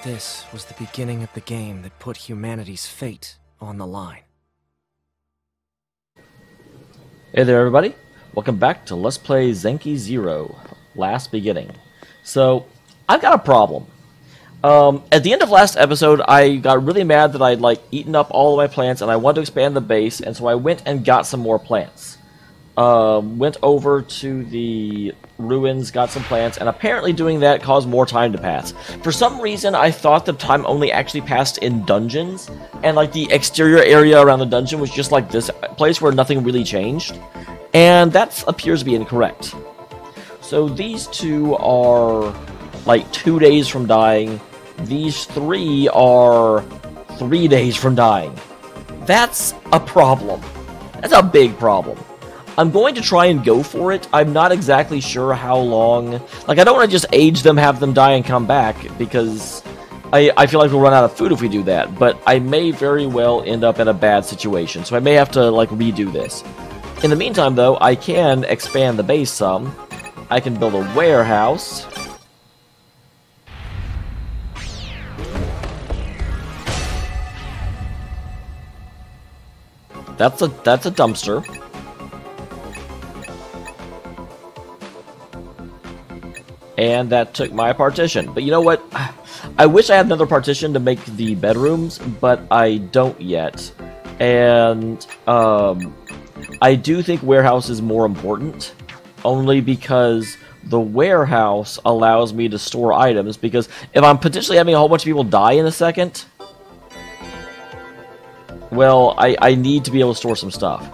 This was the beginning of the game that put humanity's fate on the line. Hey there everybody, welcome back to Let's Play Zanki 0, Last Beginning. So, I've got a problem. At the end of last episode, I got really mad that I'd eaten up all of my plants and I wanted to expand the base, and so I went and got some more plants. Went over to the ruins, got some plants, and apparently doing that caused more time to pass. For some reason, I thought the time only actually passed in dungeons, and the exterior area around the dungeon was just like this place where nothing really changed, and that appears to be incorrect. So these two are 2 days from dying. These three are 3 days from dying. That's a problem. That's a big problem. I'm going to try and go for it. I'm not exactly sure how long. I don't want to just age them, have them die, and come back, because I feel like we'll run out of food if we do that. But I may very well end up in a bad situation, so I may have to, redo this. In the meantime, though, I can expand the base some. I can build a warehouse. That's a dumpster. And that took my partition. But you know what? I wish I had another partition to make the bedrooms, but I don't yet. And I do think warehouse is more important, only because the warehouse allows me to store items, because if I'm potentially having a whole bunch of people die in a second, well, I need to be able to store some stuff.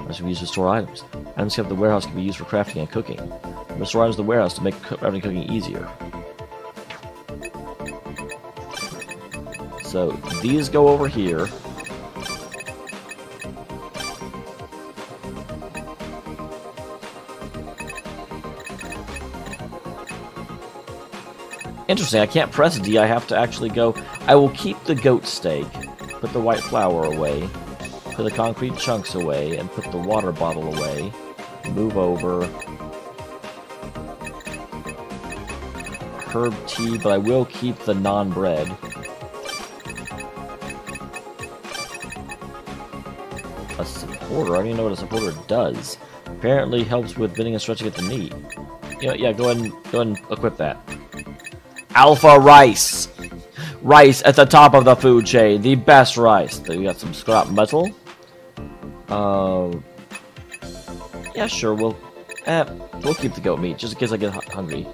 That's what we use to store items. Items kept at the warehouse can be used for crafting and cooking. We store items in the warehouse to make crafting and cooking easier. So these go over here. Interesting, I can't press D, I have to actually go. I will keep the goat steak, put the white flour away, put the concrete chunks away, and put the water bottle away. Move over. Herb tea, but I will keep the non-bread. A supporter? I don't even know what a supporter does. Apparently helps with bending and stretching at the knee. Yeah, go ahead and equip that. Alpha rice! Rice at the top of the food chain. The best rice. We got some scrap metal. Yeah, sure, we'll keep the goat meat, just in case I get hungry.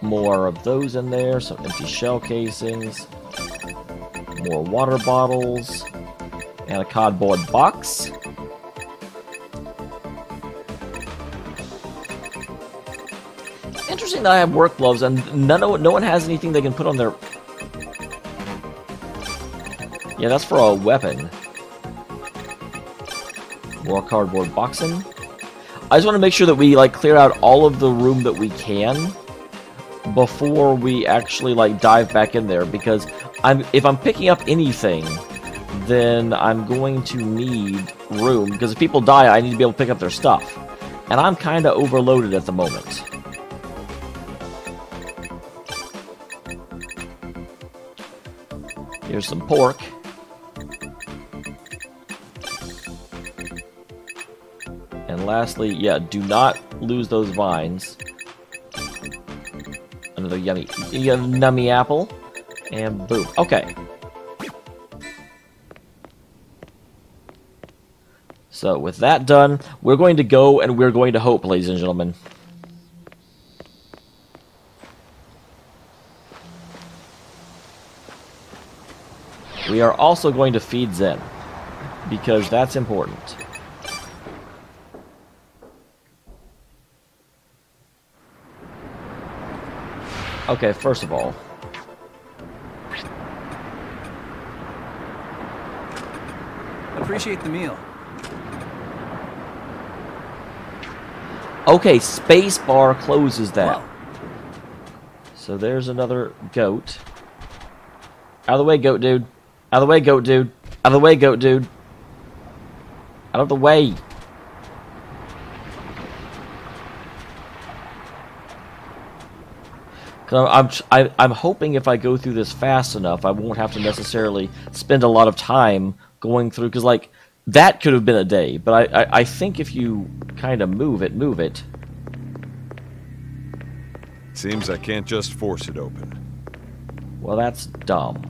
More of those in there, some empty shell casings, more water bottles, and a cardboard box. Interesting that I have work gloves, and no one has anything they can put on their... Yeah, that's for a weapon. More cardboard boxing. I just want to make sure that we clear out all of the room that we can before we actually dive back in there, because if I'm picking up anything, then I'm going to need room, because if people die, I need to be able to pick up their stuff, and I'm kind of overloaded at the moment. Here's some pork. And lastly, yeah, do not lose those vines. Another yummy apple. And boom. Okay. So with that done, we're going to go and we're going to hope, ladies and gentlemen. We are also going to feed Zen, because that's important. Okay, first of all, appreciate the meal. Okay, spacebar closes that. Whoa. So there's another goat. Out of the way, goat dude. Out of the way, goat dude. Out of the way, goat dude. Out of the way. I'm hoping if I go through this fast enough, I won't have to necessarily spend a lot of time going through, because like that could have been a day, but I think if you kind of move it. Seems I can't just force it open. Well, that's dumb.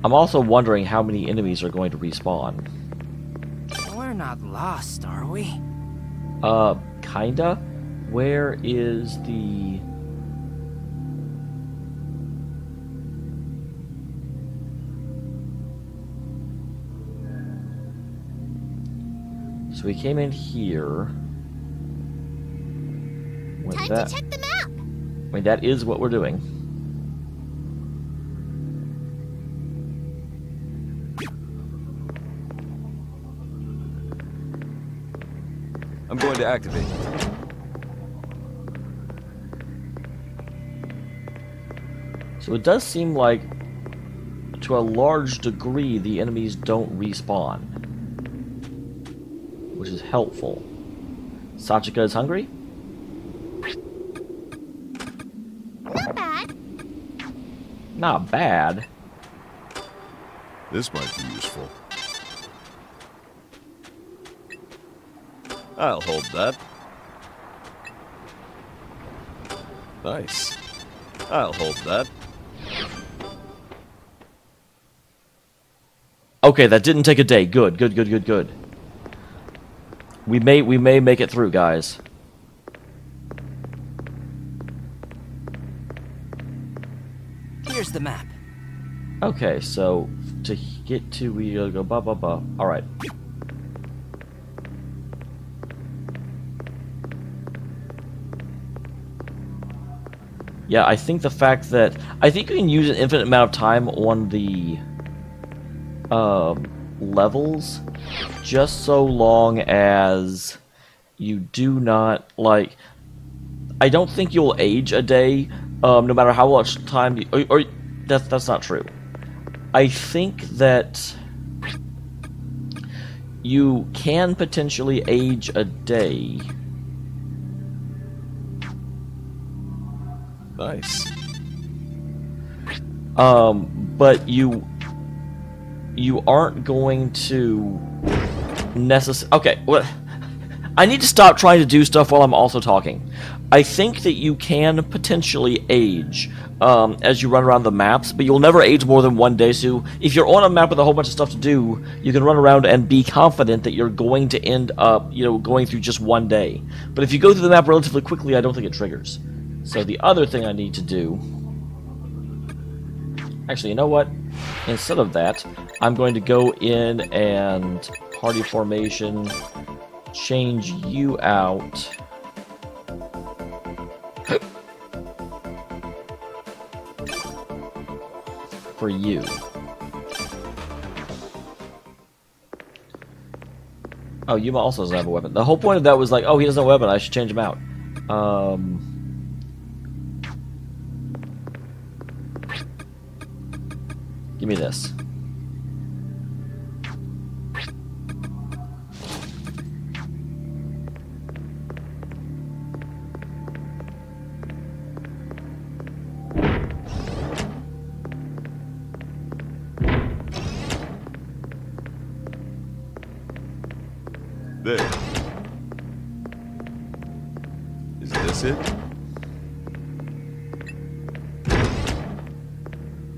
I'm also wondering how many enemies are going to respawn. We're not lost, are we? Kinda. Where is the... So we came in here. Time to check the map. I mean, that is what we're doing. I'm going to activate it. So it does seem like, to a large degree, the enemies don't respawn, which is helpful. Sachika is hungry? Not bad. Not bad. This might be useful. I'll hold that. Nice. I'll hold that. Okay, that didn't take a day. Good. We may make it through, guys. Here's the map. Okay, so to get to, we gotta go ba ba ba. All right. Yeah, I think the fact that I think you can use an infinite amount of time on the levels, just so long as you do not like. I don't think you'll age a day, no matter how much time. Or that's not true. I think that you can potentially age a day. Nice. But you aren't going to okay, well, I need to stop trying to do stuff while I'm also talking. I think that you can potentially age as you run around the maps, but you'll never age more than one day. So if you're on a map with a whole bunch of stuff to do, you can run around and be confident that you're going to end up, going through just one day. But if you go through the map relatively quickly, I don't think it triggers. So the other thing I need to do... Actually, you know what? Instead of that, I'm going to go in and party formation, change you out. For you. Oh, Yuma also doesn't have a weapon. The whole point of that was like, oh, he doesn't have a weapon, I should change him out. Give me this. There. Is this it?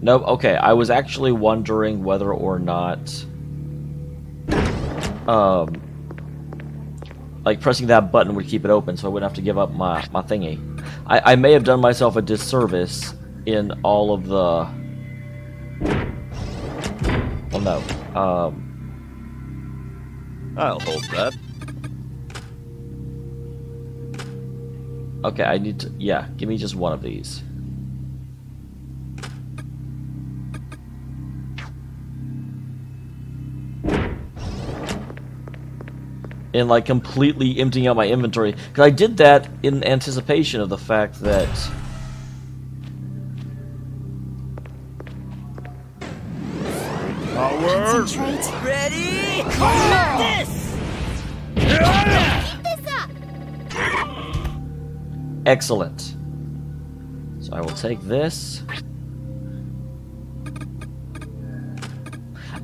Nope, okay, I was actually wondering whether or not, like, pressing that button would keep it open so I wouldn't have to give up my thingy. I may have done myself a disservice in all of the... Well, no. I'll hold that. Okay, I need to... Yeah, give me just one of these. And like completely emptying out my inventory, because I did that in anticipation of the fact that Concentrate. Ready? This! Keep this up! Excellent. So I will take this.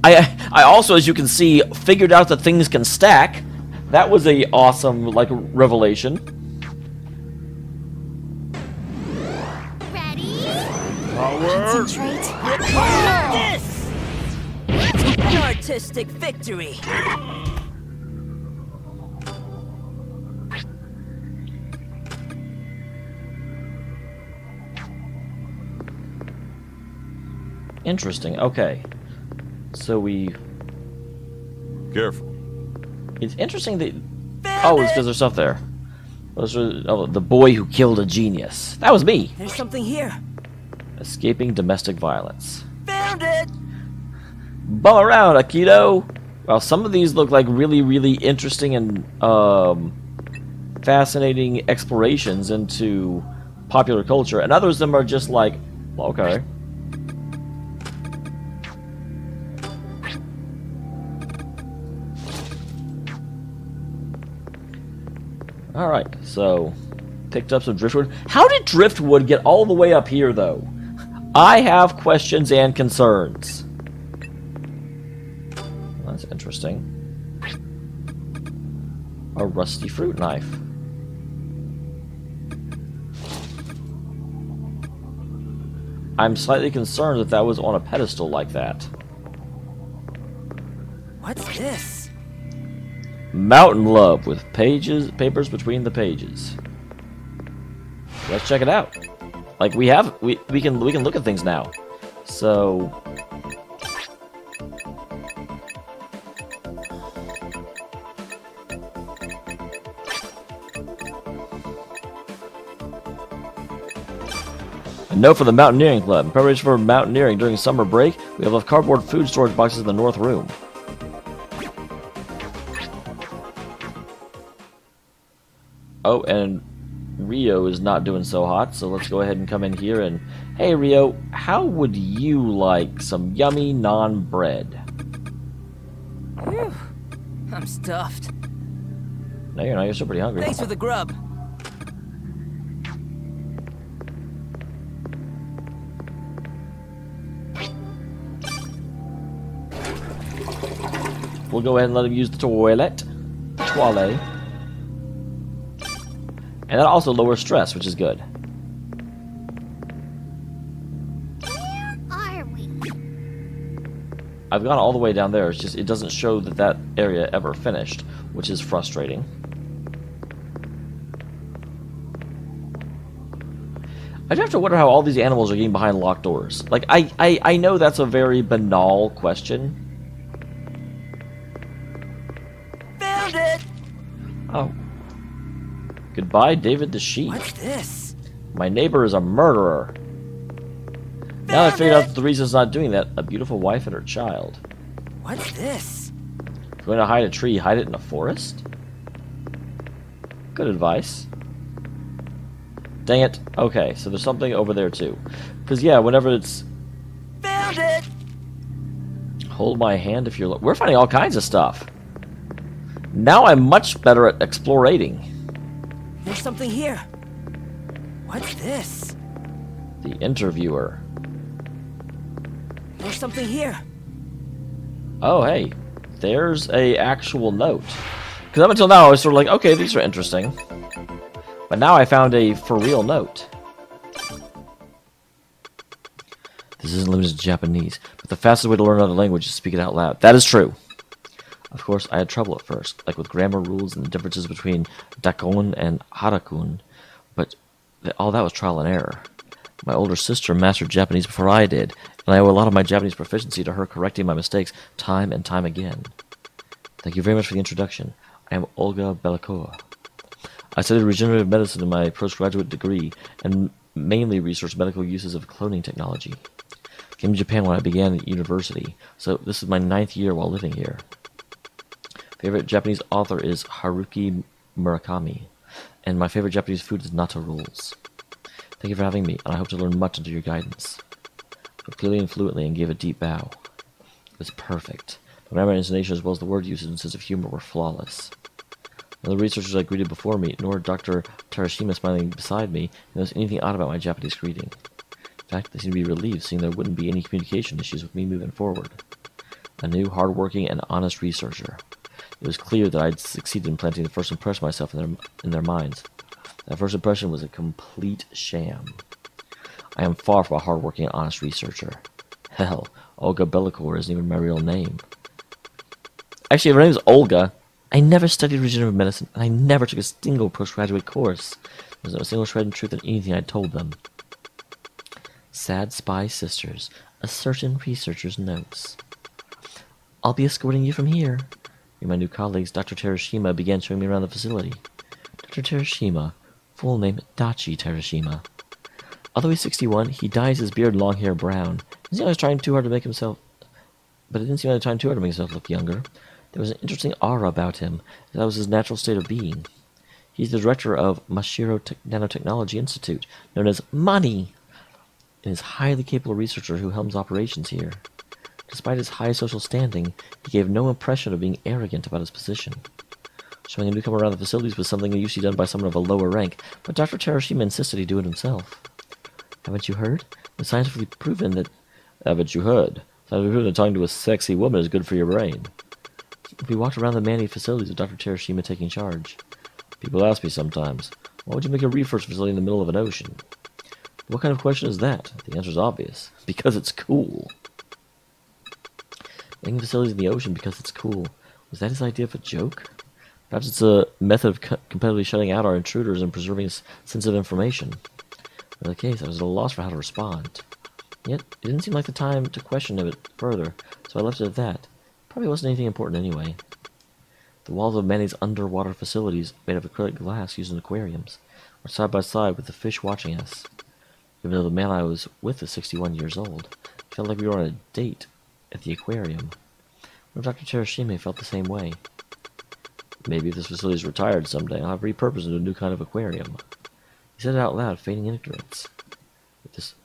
I also, as you can see, figured out that things can stack. That was a awesome, like, revelation. Ready? Concentrate. This! An artistic victory. Interesting. Okay. So we... Careful. It's interesting that... Oh, it's because there's stuff there. Those are... Oh, the boy who killed a genius. That was me. There's something here. Escaping domestic violence. Found it! Bum around, Aikido! Well, some of these look like really, really interesting and fascinating explorations into popular culture, and others of them are just like, okay. Alright, so picked up some driftwood. How did driftwood get all the way up here, though? I have questions and concerns. That's interesting. A rusty fruit knife. I'm slightly concerned that that was on a pedestal like that. What's this? Mountain Love with papers between the pages. Let's check it out. Like we can look at things now. So a note for the Mountaineering Club. In preparation for mountaineering during summer break, we have left cardboard food storage boxes in the north room. Oh, and Rio is not doing so hot, so let's go ahead and come in here and... Hey, Rio, how would you like some yummy naan bread? Whew. I'm stuffed. No, you're not. You're still pretty hungry. Thanks for the grub. We'll go ahead and let him use the toilet. Toilet. And that also lowers stress, which is good. Where are we? I've gone all the way down there. It's just, it doesn't show that that area ever finished, which is frustrating. I do have to wonder how all these animals are getting behind locked doors. Like, I know that's a very banal question. Found it! Oh. Goodbye, David the sheep. What's this? My neighbor is a murderer. Now I figured out the reason it's not doing that. A beautiful wife and her child. What's this? If you're going to hide a tree, hide it in a forest? Good advice. Dang it. Okay, so there's something over there too. Because, yeah, whenever it's... Found it! Hold my hand if you're... We're finding all kinds of stuff. Now I'm much better at explorating. There's something here. What's this? The interviewer. There's something here. Oh, hey. There's a actual note. Because up until now I was sort of like, okay, these are interesting. But now I found a for real note. This isn't limited to Japanese, but the fastest way to learn another language is to speak it out loud. That is true. Of course, I had trouble at first, like with grammar rules and the differences between dakon and harakun, but all that was trial and error. My older sister mastered Japanese before I did, and I owe a lot of my Japanese proficiency to her correcting my mistakes time and time again. Thank you very much for the introduction. I am Olga Belikova. I studied regenerative medicine in my postgraduate degree, and mainly researched medical uses of cloning technology. Came to Japan when I began at university, so this is my 9th year while living here. Favorite Japanese author is Haruki Murakami, and my favorite Japanese food is natto rolls. Thank you for having me, and I hope to learn much under your guidance. Spoke clearly and fluently and gave a deep bow. It was perfect. The grammar and intonation as well as the word usage and sense of humor were flawless. None of the researchers I greeted before me, nor Dr. Terashima smiling beside me, noticed anything odd about my Japanese greeting. In fact, they seemed to be relieved, seeing there wouldn't be any communication issues with me moving forward. A new, hard-working, and honest researcher. It was clear that I'd succeeded in planting the first impression of myself in their minds. That first impression was a complete sham. I am far from a hard-working and honest researcher. Hell, Olga Bellicor isn't even my real name. Actually, if her name is Olga, I never studied regenerative medicine, and I never took a single postgraduate course. There was not a single shred of truth in anything I told them. Sad spy sisters, a certain researcher's notes. I'll be escorting you from here. My new colleagues, Dr. Terashima, began showing me around the facility. Dr. Terashima, full name Dachi Terashima. Although he's 61, he dyes his beard and long hair brown. It didn't seem like he was trying too hard to make himself look younger. There was an interesting aura about him, and that was his natural state of being. He's the director of Mashiro Nanotechnology Institute, known as MONEY, and is a highly capable researcher who helms operations here. Despite his high social standing, he gave no impression of being arrogant about his position. Showing a newcomer around the facilities was something usually done by someone of a lower rank, but Dr. Terashima insisted he do it himself. Haven't you heard? It's scientifically proven that... Haven't you heard? Scientifically proven that talking to a sexy woman is good for your brain. We walked around the Manny facilities with Dr. Terashima taking charge. People ask me sometimes, why would you make a research facility in the middle of an ocean? What kind of question is that? The answer is obvious. Because it's cool. Making facilities in the ocean because it's cool. Was that his idea of a joke? Perhaps it's a method of competitively shutting out our intruders and preserving sensitive information. In the case, I was at a loss for how to respond. Yet, it didn't seem like the time to question it further, so I left it at that. Probably wasn't anything important anyway. The walls of Manny's underwater facilities, made of acrylic glass used in aquariums, were side by side with the fish watching us. Even though the man I was with was 61 years old, it felt like we were on a date at the aquarium. What if Dr. Terashima felt the same way? Maybe if this facility is retired someday, I'll have repurposed into a new kind of aquarium. He said it out loud, feigning ignorance.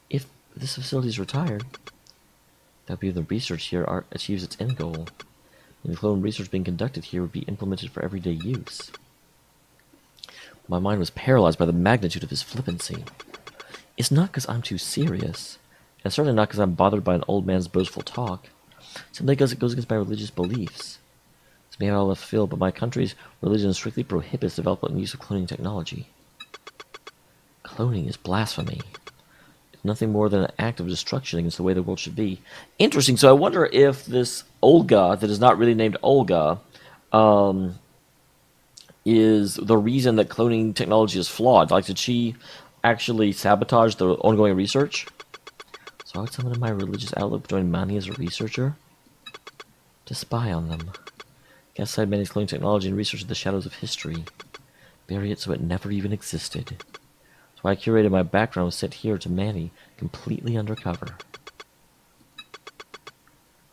If this facility is retired, that would be when the research here achieves its end goal. And the clone research being conducted here would be implemented for everyday use. My mind was paralyzed by the magnitude of his flippancy. It's not because I'm too serious, and certainly not because I'm bothered by an old man's boastful talk. Simply because it goes against my religious beliefs. It's maybe out of left field, but my country's religion strictly prohibits development and use of cloning technology. Cloning is blasphemy. It's nothing more than an act of destruction against the way the world should be. Interesting. So I wonder if this Olga, that is not really named Olga, is the reason that cloning technology is flawed. Like, did she actually sabotage the ongoing research? So I would someone in my religious outlook join Manny as a researcher? To spy on them. Cast aside Manny's cloning technology and research in the shadows of history. Bury it so it never even existed. That's why I curated my background was sent here to Manny, completely undercover.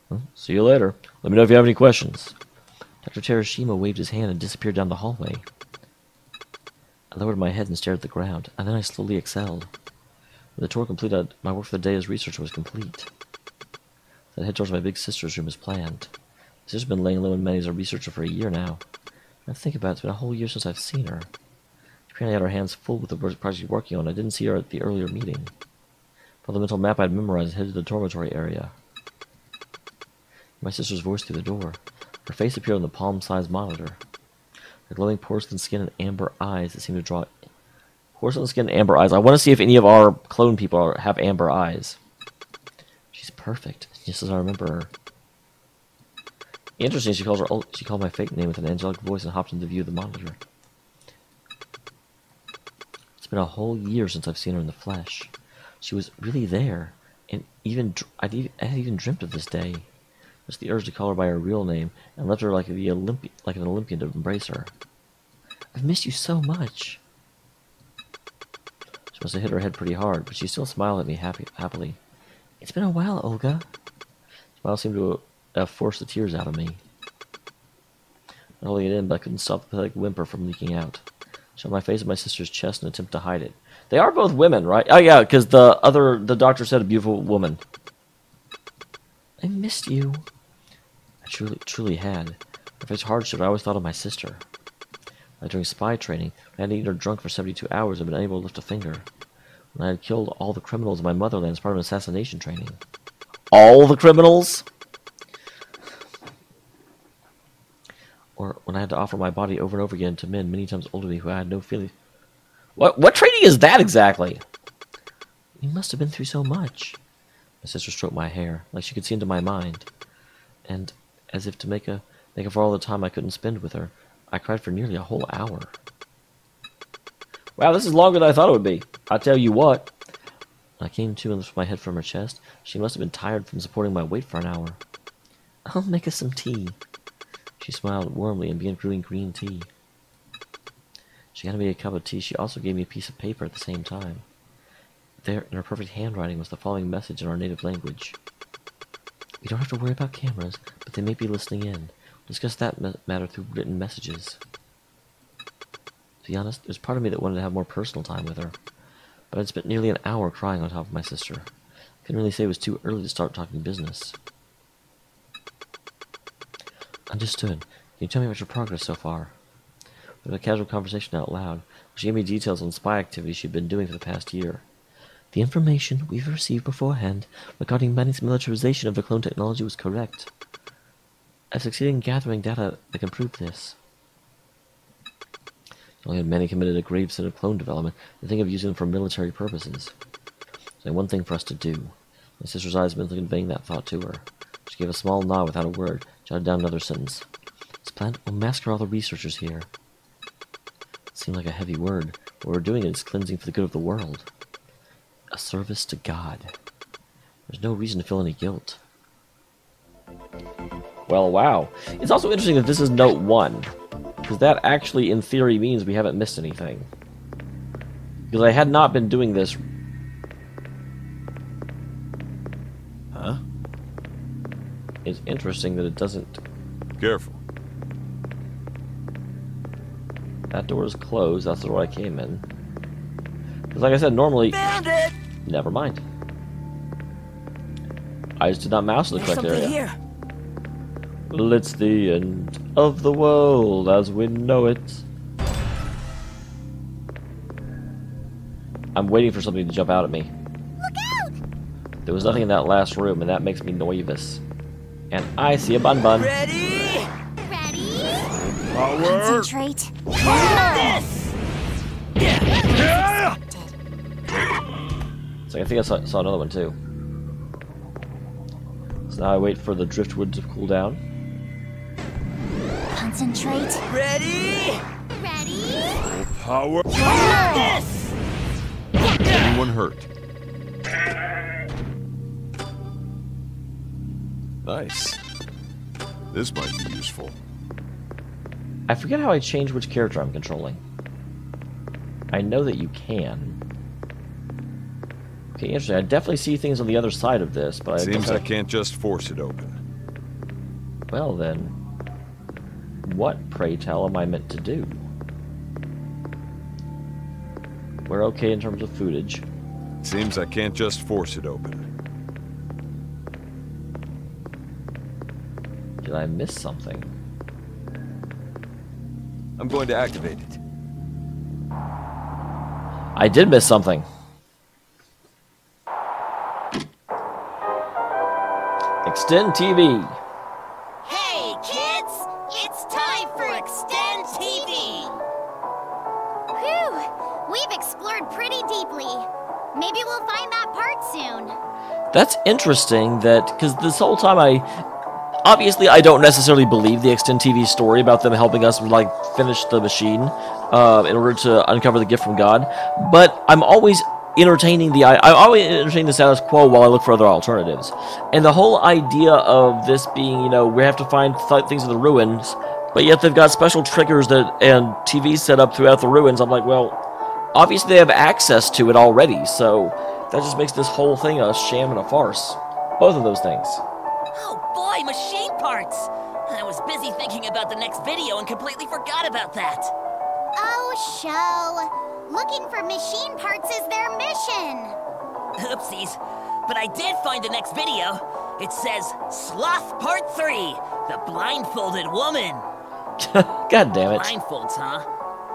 Well, see you later. Let me know if you have any questions. Dr. Terashima waved his hand and disappeared down the hallway. I lowered my head and stared at the ground, and then I slowly exhaled. When the tour completed, my work for the day as researcher was complete. I head towards my big sister's room as planned. My sister's been laying low in Manny as a researcher for a year now. When I think about it, it's been a whole year since I've seen her. She apparently had her hands full with the project she's working on. I didn't see her at the earlier meeting. From the mental map I'd memorized, I headed to the dormitory area. My sister's voice through the door. Her face appeared on the palm-sized monitor. Her glowing porcelain skin and amber eyes that seemed to draw... Porcelain skin and amber eyes. I want to see if any of our clone people have amber eyes. She's perfect, just as I remember her. Interesting, she called my fake name with an angelic voice and hopped into view of the monitor. It's been a whole year since I've seen her in the flesh. She was really there, and I had even dreamt of this day. Just the urge to call her by her real name, and left her like an Olympian to embrace her. I've missed you so much. She must have hit her head pretty hard, but she still smiled at me happily. It's been a while, Olga. The smile seemed to have forced the tears out of me. Not holding it in, but I couldn't stop the pathetic whimper from leaking out. I showed my face at my sister's chest in an attempt to hide it. They are both women, right? Oh yeah, because the doctor said a beautiful woman. I missed you. I truly had. If it's hardship, I always thought of my sister. Like during spy training, I had eaten or drunk for 72 hours and been unable to lift a finger. When I had killed all the criminals in my motherland as part of an assassination training. All the criminals? Or when I had to offer my body over and over again to men many times older than me who had no feeling. What training is that exactly? You must have been through so much. My sister stroked my hair, like she could see into my mind. And, as if to make up for all the time I couldn't spend with her, I cried for nearly a whole hour. Wow, this is longer than I thought it would be. I tell you what. When I came to and lifted my head from her chest, she must have been tired from supporting my weight for an hour. I'll make us some tea. She smiled warmly and began brewing green tea. She handed me a cup of tea. She also gave me a piece of paper at the same time. There, in her perfect handwriting, was the following message in our native language. We don't have to worry about cameras, but they may be listening in. We'll discuss that matter through written messages. To be honest, there's part of me that wanted to have more personal time with her. But I'd spent nearly an hour crying on top of my sister. I couldn't really say it was too early to start talking business. Understood. Can you tell me about your progress so far? We had a casual conversation out loud. She gave me details on spy activities she'd been doing for the past year. The information we've received beforehand regarding Manning's militarization of the clone technology was correct. I've succeeded in gathering data that can prove this. Not only had Manning committed a grave sin of clone development, the thing of using them for military purposes. There's only one thing for us to do. My sister's eyes mentally conveying that thought to her. She gave a small nod without a word, jotted down another sentence. This plan will massacre all the researchers here. It seemed like a heavy word. What we're doing is cleansing for the good of the world. A service to God. There's no reason to feel any guilt. Well, wow. It's also interesting that this is note 1. Because that actually, in theory, means we haven't missed anything. Because I had not been doing this... Huh? It's interesting that it doesn't... Careful. That door is closed. That's the door I came in. Because like I said, normally... Found it! Never mind. I just did not mouse in the correct area. Here. Well, it's the end of the world as we know it. I'm waiting for something to jump out at me. Look out! There was nothing in that last room, and that makes me nervous. And I see a bun. Ready? Ready? Power! Concentrate. This! So I think I saw another one too. So now I wait for the driftwood to cool down. Concentrate. Ready? Ready? Power! This! Anyone hurt? Nice. This might be useful. I forget how I change which character I'm controlling. I know that you can. Okay, interesting. I definitely see things on the other side of this, but Seems I can't just force it open. Well then, what, pray tell, am I meant to do? We're okay in terms of footage. Seems I can't just force it open. Did I miss something? I'm going to activate it. I did miss something. Extend TV. Hey, kids! It's time for Extend TV! Whew! We've explored pretty deeply. Maybe we'll find that part soon. That's interesting that, because this whole time obviously I don't necessarily believe the Extend TV story about them helping us, like, finish the machine in order to uncover the gift from God, but I'm always entertaining the status quo while I look for other alternatives. And the whole idea of this being, you know, we have to find things in the ruins, but yet they've got special triggers and TVs set up throughout the ruins. I'm like, well, obviously they have access to it already, so that just makes this whole thing a sham and a farce. Both of those things. Oh boy, machine parts! I was busy thinking about the next video and completely forgot about that. Oh, show. Looking for machine parts is their mission. Oopsies. But I did find the next video. It says, Sloth Part 3, The Blindfolded Woman. God damn it. Blindfolds, huh?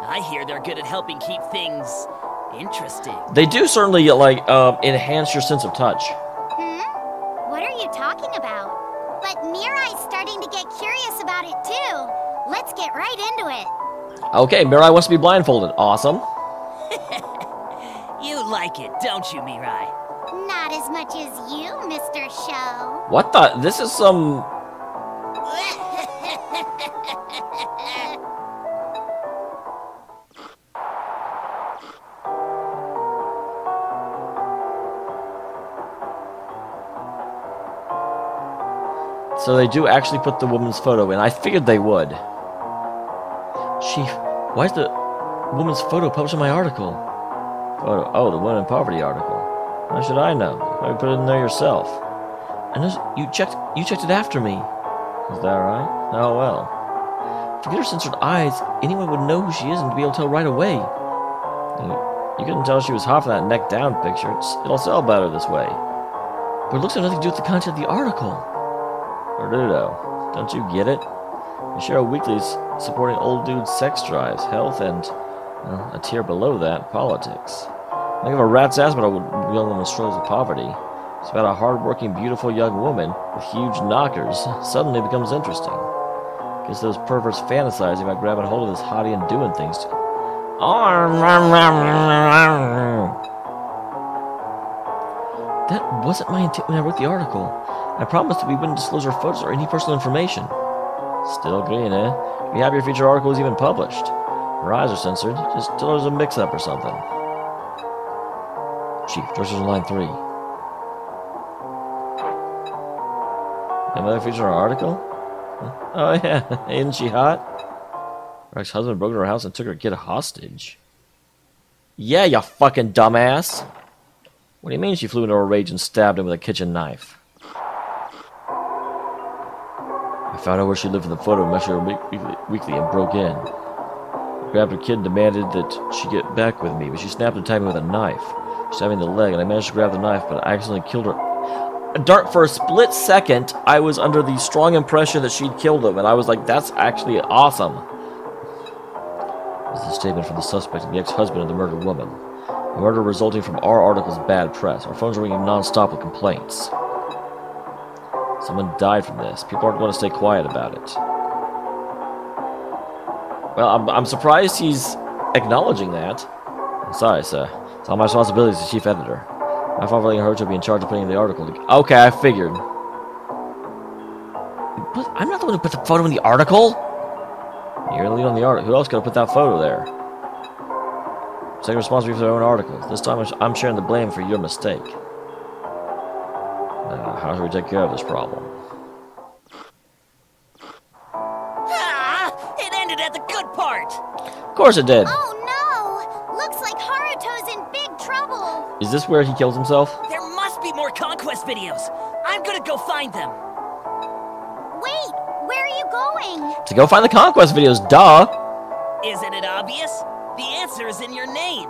I hear they're good at helping keep things interesting. They do certainly, like, enhance your sense of touch. What are you talking about? But Mirai's starting to get curious about it too. Let's get right into it. Okay, Mirai wants to be blindfolded. Awesome. You like it, don't you, Mirai? Not as much as you, Mr. Show. What the? This is some... So they do actually put the woman's photo in. I figured they would. Chief, why is the woman's photo published in my article? Photo? Oh, the Women in Poverty article. How should I know? Why put it in there yourself? I know you checked it after me. Is that right? Oh well. Forget her censored eyes. Anyone would know who she is and be able to tell right away. You couldn't tell she was hot from that neck down picture. It'll sell better this way. But it looks like nothing to do with the content of the article. Ordudo, don't you get it? Michelle Weekly's supporting old dude's sex drives, health, and a tier below that, politics. I give a rat's ass about a young woman's struggles with poverty. It's about a hard-working, beautiful young woman with huge knockers suddenly becomes interesting. Guess those perverts fantasizing about grabbing hold of this hottie and doing things to... That wasn't my intent when I wrote the article. I promised that we wouldn't disclose her photos or any personal information. Still green, eh? Be happy your future article was even published. Her eyes are censored. Just tell her there's a mix-up or something. Chief, George's on line 3. Another feature in our article? Oh yeah, isn't she hot? Her ex-husband broke into her house and took her kid hostage. Yeah, you fucking dumbass! What do you mean she flew into a rage and stabbed him with a kitchen knife? I found out where she lived in the photo Messenger Weekly and broke in. I grabbed her kid and demanded that she get back with me, but she snapped and tied me with a knife, stabbing the leg, and I managed to grab the knife, but I accidentally killed her. For a split second, I was under the strong impression that she'd killed him, and I was like, that's actually awesome. This is a statement from the suspect and the ex-husband of the murdered woman. The murder resulting from our article's bad press. Our phones are ringing non-stop with complaints. Someone died from this. People aren't going to stay quiet about it. Well, I'm surprised he's acknowledging that. I'm sorry, sir. It's all my responsibility as the chief editor. My father letting her to be in charge of putting in the article. Okay, I figured. But I'm not the one who put the photo in the article. You're the lead on the article. Who else could have put that photo there? Taking responsibility for their own articles. This time I'm sharing the blame for your mistake. How should we take care of this problem? Ah! It ended at the good part! Of course it did! Oh no! Looks like Haruto's in big trouble! Is this where he kills himself? There must be more conquest videos! I'm gonna go find them! Wait! Where are you going? To go find the conquest videos, duh! Isn't it obvious? The answer is in your name!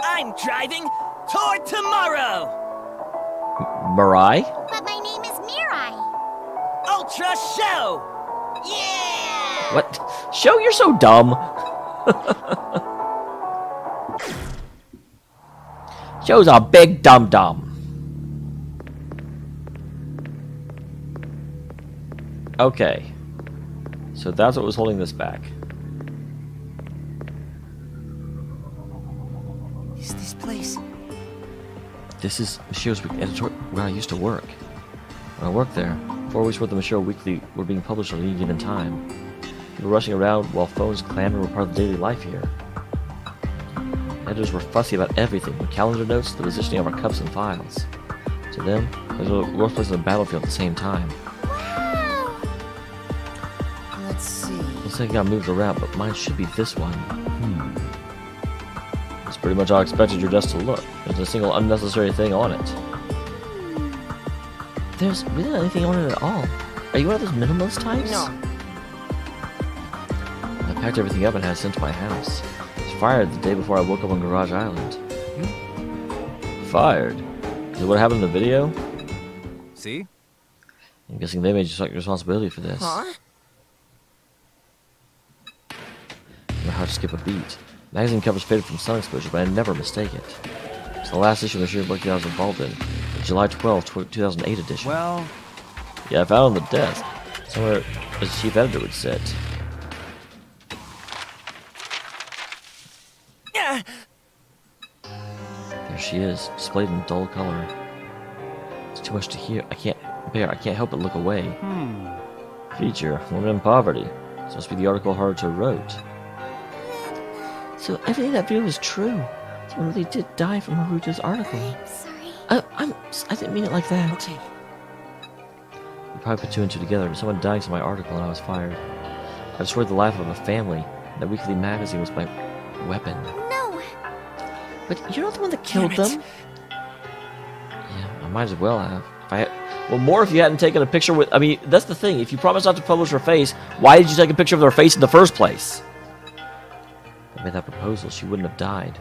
I'm driving toward tomorrow! Mirai? But my name is Mirai. Ultra Show! Yeah! What? Show, you're so dumb. Show's a big dum-dum. Okay. So that's what was holding this back. Is this place? This is Michelle's Weekly editor where I used to work. When I worked there, 4 weeks worth of Michelle Weekly were being published at any given time. People rushing around while phones clamored were part of the daily life here. Editors were fussy about everything, from calendar notes to the positioning of our cups and files. To them, it was the worst place on the battlefield at the same time. Wow! Let's see. Looks like it got moved around, but mine should be this one. It's pretty much how I expected your desk to look. There's a single unnecessary thing on it. There's really not anything on it at all. Are you one of those minimalist types? No. I packed everything up and had it sent to my house. I was fired the day before I woke up on Garage Island. Fired? Is it what happened in the video? See? I'm guessing they made you take responsibility for this. Huh? No matter how to skip a beat. Magazine covers faded from sun exposure, but I never mistake it. It's the last issue of the sheer book that I was involved in. The July 12, 2008 edition. Well... Yeah, I found it on the desk. Somewhere the chief editor would sit. There she is, displayed in dull color. It's too much to hear. I can't help but look away. Feature, woman in poverty. This must be the article Haruto wrote. So everything that video was true. Someone really did die from Haruto's article. I'm sorry. I didn't mean it like that. Okay. You probably put two and two together. Someone died to my article and I was fired. I destroyed the life of a family. That weekly magazine was my weapon. No. But you're not the one that killed them. Yeah, I might as well have. Well, more if you hadn't taken a picture with... I mean, that's the thing. If you promised not to publish her face, why did you take a picture of her face in the first place? If I made that proposal, she wouldn't have died.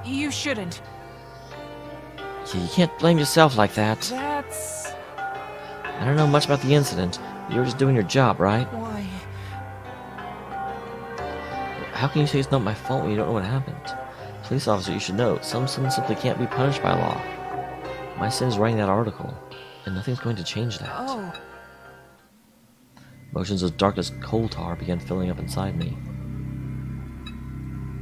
You shouldn't. You can't blame yourself like that. That's... I don't know much about the incident. You were just doing your job, right? why... How can you say it's not my fault when you don't know what happened? Police officer, you should know. Some sins simply can't be punished by law. My sin is writing that article, and nothing's going to change that. Oh. Emotions as dark as coal tar began filling up inside me.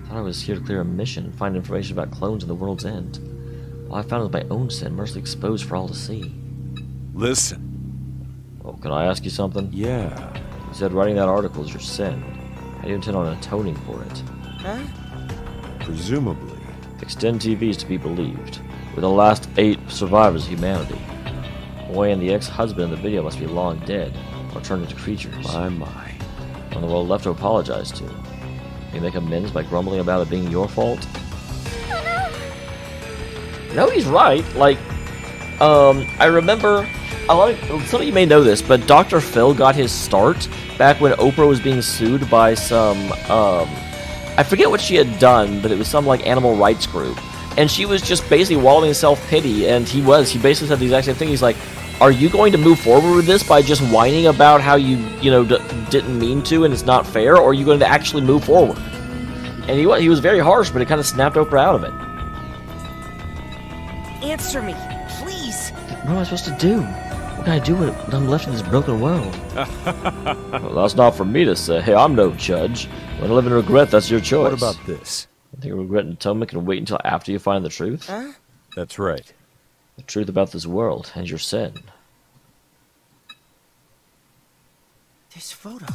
I thought I was here to clear a mission and find information about clones in the world's end. All I found was my own sin, mercilessly exposed for all to see. Listen. Well, can I ask you something? Yeah. You said writing that article is your sin. How do you intend on atoning for it? Huh? Presumably. Extend TV is to be believed. We're the last 8 survivors of humanity. The boy and the ex-husband in the video must be long dead, or turned into creatures. My. On the world left to apologize to. Can you make amends by grumbling about it being your fault? No, he's right. Like, I remember some of you may know this, but Dr. Phil got his start back when Oprah was being sued by some, I forget what she had done, but it was some, like, animal rights group. And she was just basically wallowing in self-pity, and he basically said the exact same thing. He's like, are you going to move forward with this by just whining about how you didn't mean to and it's not fair, or are you going to actually move forward? And he was very harsh, but it kind of snapped Oprah out of it. Answer me, please. What am I supposed to do? What can I do when I'm left in this broken world? Well, that's not for me to say. Hey, I'm no judge. When you live in regret, that's your choice. What about this? I think regret and atonement can wait until after you find the truth. Huh? That's right. The truth about this world and your sin. This photo.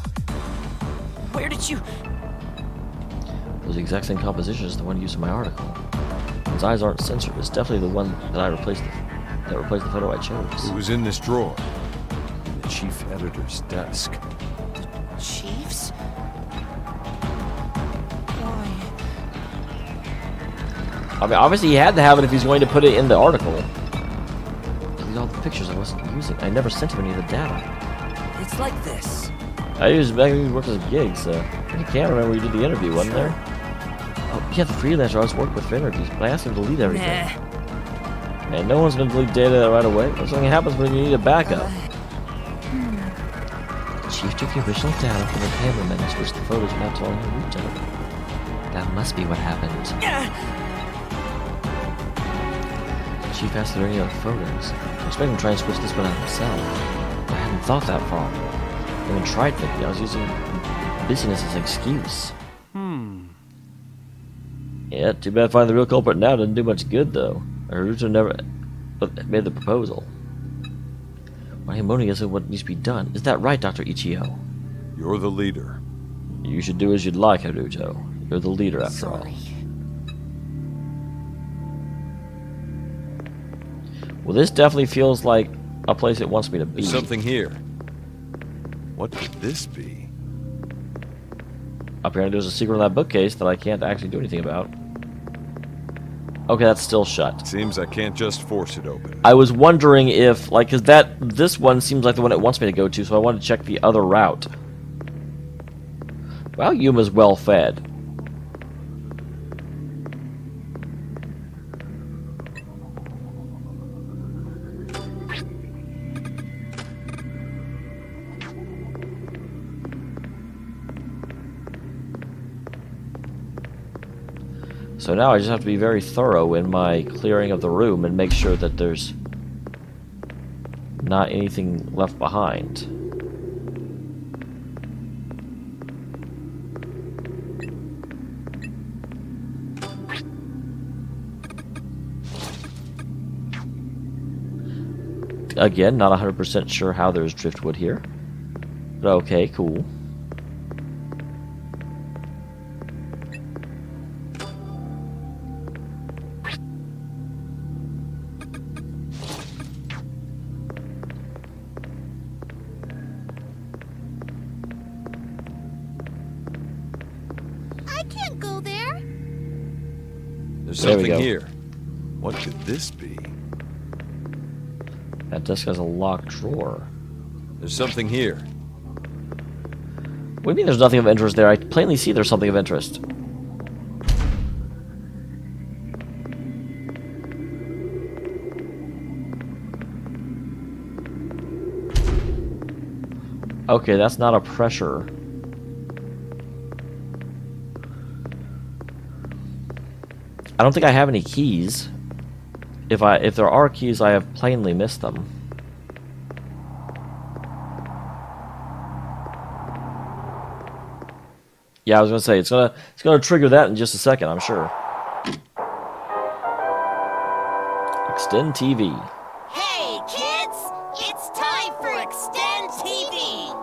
Where did you... It was the exact same composition as the one used in my article. His eyes aren't censored. It's definitely the one that replaced the photo I chose. It was in this drawer. In the chief editor's desk. Chiefs? Why? I mean, obviously he had to have it if he's going to put it in the article. These are all the pictures I wasn't using. I never sent him any of the data. It's like this. I used back when he worked as a gig, so I can't remember where you did the interview, wasn't there? Oh, yeah, the freelancer I was working with for interviews, but I asked him to delete everything. Nah. And no one's going to delete data right away. That's something happens when you need a backup. The chief took the original data from the cameraman and switched the photos without telling Naruto. That must be what happened. The chief asked if there were any other photos. I expected him to try and switch this one out himself. But I hadn't thought that far. I even tried thinking. I was using busyness as an excuse. Yeah, too bad finding the real culprit now doesn't do much good, though. Naruto never made the proposal. My Hamoni isn't what needs to be done. Is that right, Dr. Ichio? You're the leader. You should do as you'd like, Naruto. You're the leader, after all. Well, this definitely feels like a place it wants me to be. There's something here. What could this be? Apparently there's a secret in that bookcase that I can't actually do anything about. Okay, that's still shut. Seems I can't just force it open. I was wondering if, like, cause this one seems like the one it wants me to go to, so I wanted to check the other route. Well, Yuma's well fed. So now I just have to be very thorough in my clearing of the room and make sure that there's not anything left behind. Again, not 100% sure how there's driftwood here. But okay, cool. I can't go there. There's There we something go. here. What could this be? That desk has a locked drawer. There's something here. What do you mean there's nothing of interest there? I plainly see there's something of interest. Okay, that's not a pressure. I don't think I have any keys. If there are keys, I have plainly missed them. Yeah, I was gonna say it's gonna trigger that in just a second, I'm sure. Extend TV. Hey, kids! It's time for Extend TV!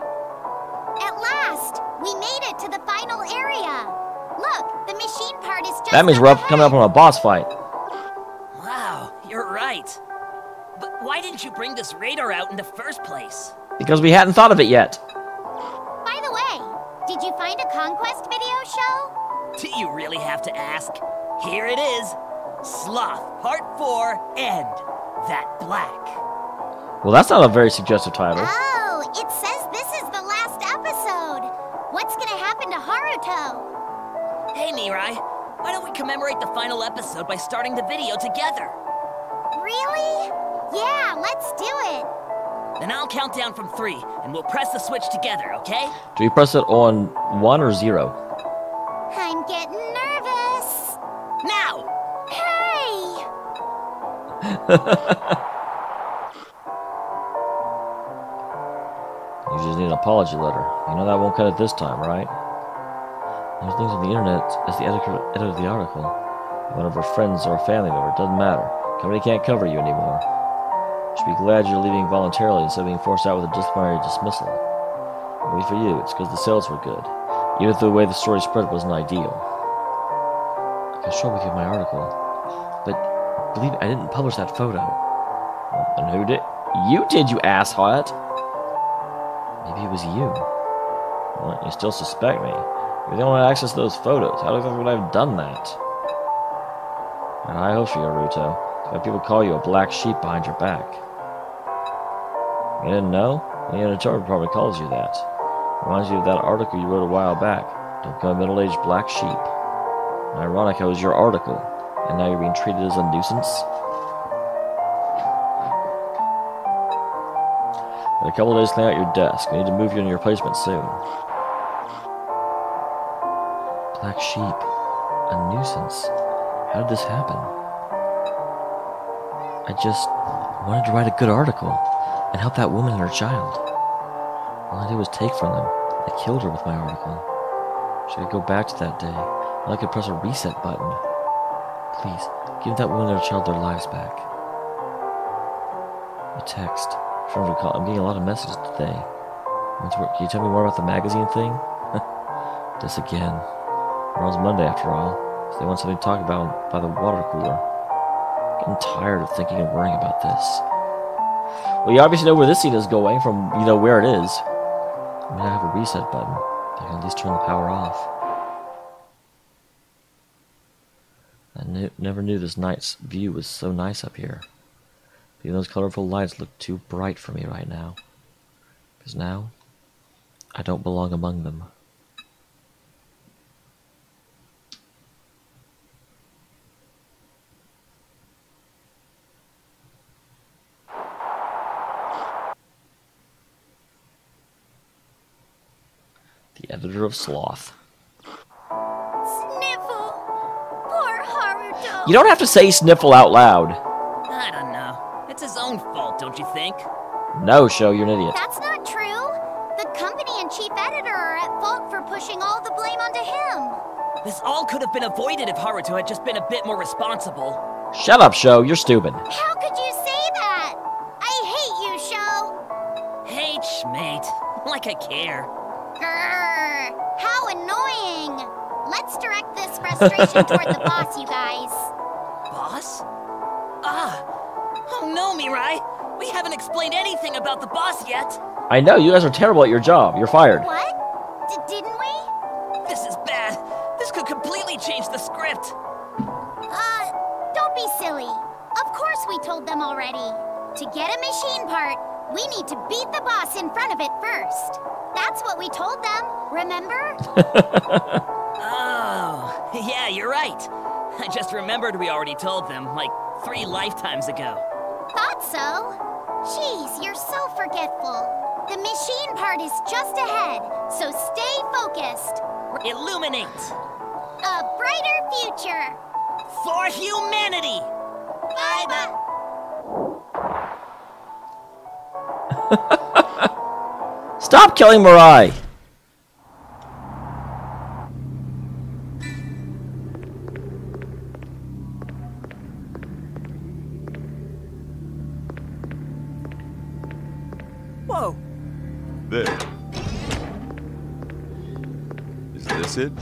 At last, we made it to the final area. Look, the machine part is just That means we're coming up on a boss fight. Wow, you're right. But why didn't you bring this radar out in the first place? Because we hadn't thought of it yet. By the way, did you find a Conquest video show? Do you really have to ask? Here it is. Sloth, Part 4, End. That black. Well, that's not a very suggestive title. Oh, it says this is the last episode. What's gonna happen to Haruto? Hey, Mirai. Why don't we commemorate the final episode by starting the video together? Really? Yeah, let's do it. Then I'll count down from 3, and we'll press the switch together, okay? Do we press it on 1 or 0? I'm getting nervous. Now! Hey! You just need an apology letter. You know that won't cut it this time, right? There's things on the internet as the editor of the article. One of her friends or a family member, it doesn't matter. Company can't cover you anymore. You should be glad you're leaving voluntarily instead of being forced out with a disciplinary dismissal. Only for you, it's because the sales were good. Even if the way the story spread wasn't ideal. I can share with you my article. But believe me, I didn't publish that photo. And who did? You did, you asshole! Maybe it was you. Well, you still suspect me. You're the only one to access those photos. How the fuck would I have done that? And I hope for you, Naruto. Why people call you a black sheep behind your back? You didn't know? The editorial probably calls you that. Reminds you of that article you wrote a while back. Don't become a middle-aged black sheep. Ironic, it was your article, and now you're being treated as a nuisance? In a couple of days, clean out your desk. I need to move you in your replacement soon. Black sheep. A nuisance. How did this happen? I just wanted to write a good article and help that woman and her child. All I did was take from them. I killed her with my article. Should I go back to that day? Well, I could press a reset button. Please, give that woman and her child their lives back. A text. I'm getting a lot of messages today. Can you tell me more about the magazine thing? This again. Tomorrow's Monday after all. So they want something to talk about by the water cooler. I'm tired of thinking and worrying about this. Well, you obviously know where this scene is going from, you know, where it is. I mean, I have a reset button. I can at least turn the power off. I never knew this night's view was so nice up here. Even those colorful lights look too bright for me right now. Because now, I don't belong among them. The editor of Sloth. Sniffle! Poor You don't have to say sniffle out loud. I don't know. It's his own fault, don't you think? No, Show, you're an idiot. That's not true. The company and chief editor are at fault for pushing all the blame onto him. This all could have been avoided if Haruto had just been a bit more responsible. Shut up, Show, you're stupid. How could you say that? I hate you, Sho. Hey, Schmate. Like I care. Grrr, how annoying. Let's direct this frustration toward the boss, you guys. Boss? Oh no, Mirai! We haven't explained anything about the boss yet! I know, you guys are terrible at your job. You're fired. What? Didn't we? This is bad! This could completely change the script! Don't be silly. Of course we told them already. To get a machine part, we need to beat the boss in front of it first. That's what we told them, remember? Oh, yeah, you're right. I just remembered we already told them, like, 3 lifetimes ago. Thought so. Jeez, you're so forgetful. The machine part is just ahead, so stay focused. Illuminate! A brighter future. For humanity! Bye-bye. Stop killing Mirai! Whoa! There. Is this it?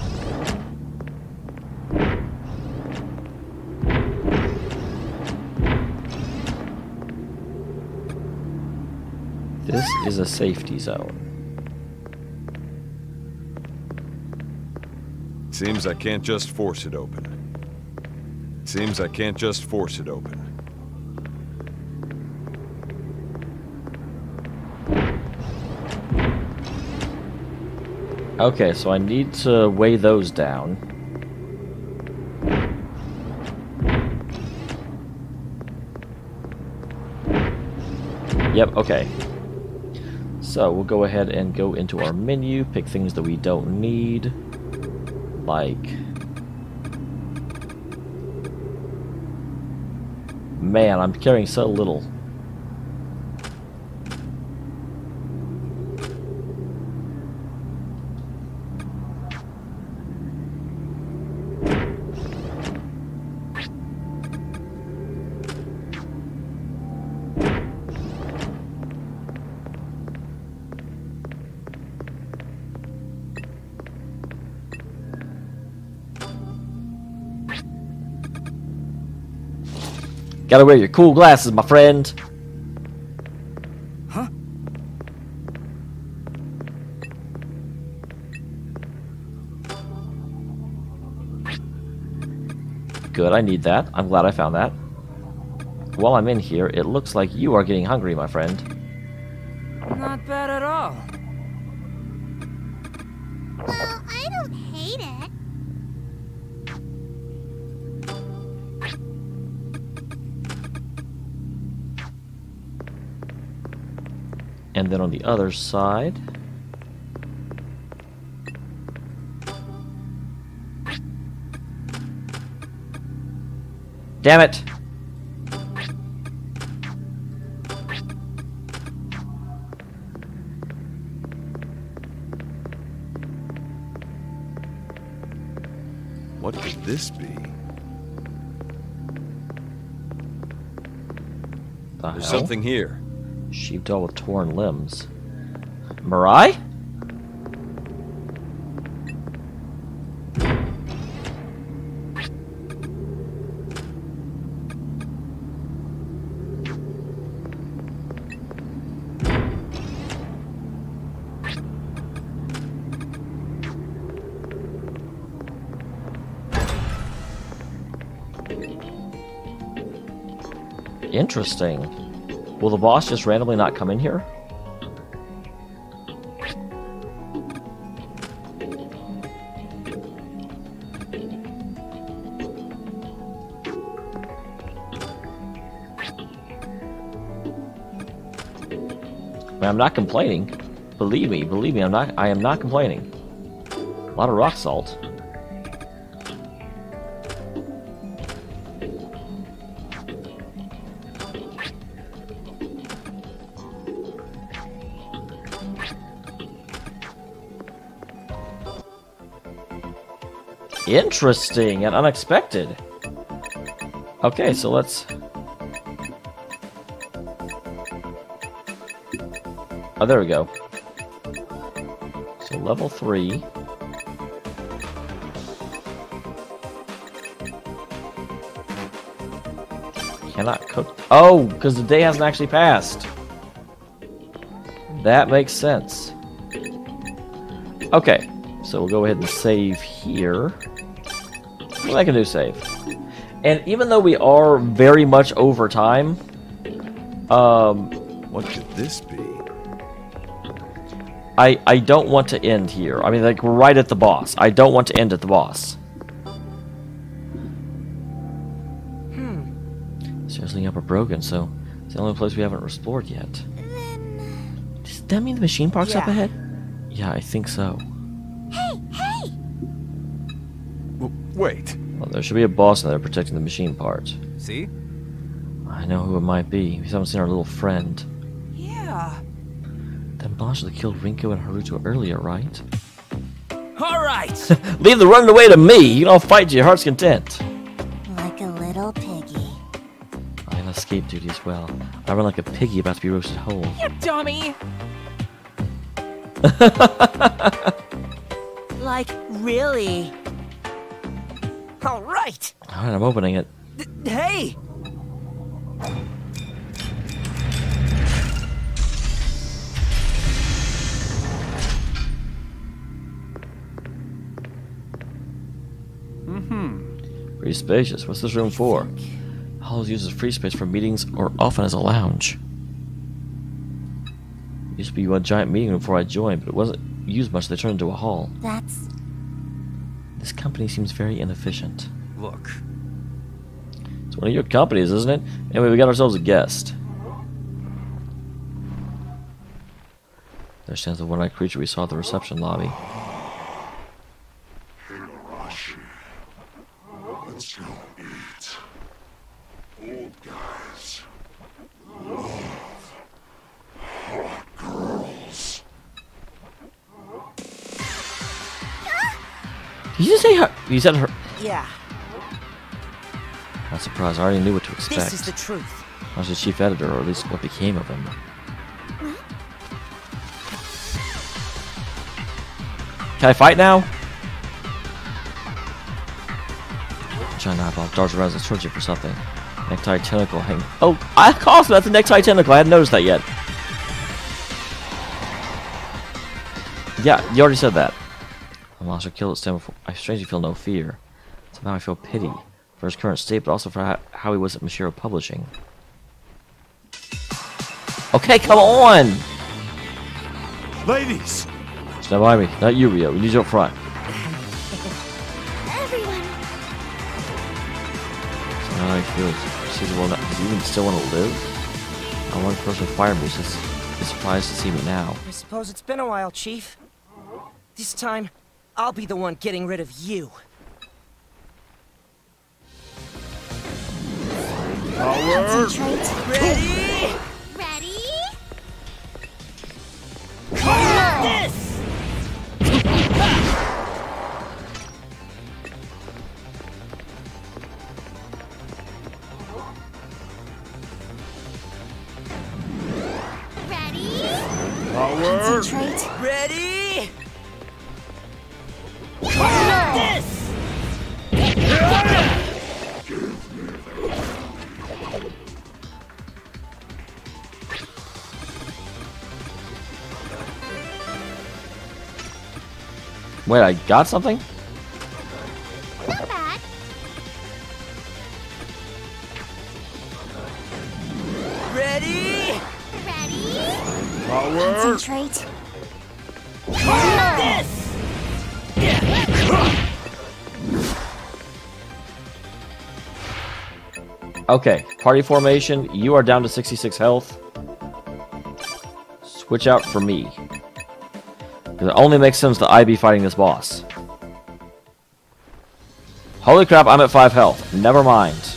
This is a safety zone. Seems I can't just force it open. Seems I can't just force it open. Okay, so I need to weigh those down. Yep, okay. So we'll go ahead and go into our menu, pick things that we don't need, like... Man, I'm carrying so little. Gotta wear your cool glasses, my friend. Huh? Good, I need that. I'm glad I found that. While I'm in here, it looks like you are getting hungry, my friend. Not bad at all. Well, I don't hate it. And then on the other side... Damn it! What could this be? The There's hell? something here. Sheepdog with torn limbs. Mirai? Interesting. Will the boss just randomly not come in here? I mean, I'm not complaining. Believe me, I am not complaining. A lot of rock salt. Interesting and unexpected. Okay, so let's... Oh, there we go. So level 3. Cannot cook. Oh, because the day hasn't actually passed. That makes sense. Okay, so we'll go ahead and save here. Well, I can do save. And even though we are very much over time, What could this be? I don't want to end here. I mean, like, we're right at the boss. I don't want to end at the boss. Seriously, upper broken, so it's the only place we haven't explored yet. Does that mean the machine park's up ahead? Yeah, I think so. Hey! Wait. Well, there should be a boss in there protecting the machine part. See? I know who it might be. We haven't seen our little friend. Yeah. Then Blanche should have killed Rinko and Haruto earlier, right? All right. Leave the running away to me. You can all fight to your heart's content. Like a little piggy. I have escape duty as well. I run like a piggy about to be roasted whole. You dummy. Like, really? All right. Alright, I'm opening it. Hey! Pretty spacious. What's this room for? Halls uses free space for meetings or often as a lounge. Used to be one giant meeting room before I joined, but it wasn't used much. They turned into a hall. That's... This company seems very inefficient. Look. It's one of your companies, isn't it? Anyway, we got ourselves a guest. There stands the one-eyed creature we saw at the reception lobby. Let's go eat. Old guys love hot girls. Did you just say her? You said her? Yeah, Not surprised. I already knew what to expect. this is the truth. I was the chief editor, or at least what became of him. Can I fight now? Giant eyeball darts around and searching for something. Necktie tentacle hang. Oh, I called that's a necktie tentacle. I hadn't noticed that yet. Yeah, you already said that. The monster killed its stem before. I strangely feel no fear. Somehow I feel pity for his current state, but also for how he was at Mashiro Publishing. Okay, come on! Ladies! Stand by me. Not you, Rio. We need you up front. Everyone! So now he feels. Does he even still want to live? One person fired me. He's surprised to see me now. I suppose it's been a while, Chief. This time, I'll be the one getting rid of you. Concentrate. Ready? Ready? This! Ready? Concentrate. Ready? This! Wait, I got something? Not bad. Ready? Ready? Concentrate. This! Okay, party formation. You are down to 66 health. Switch out for me. Because it only makes sense that I be fighting this boss. Holy crap, I'm at 5 health. Never mind.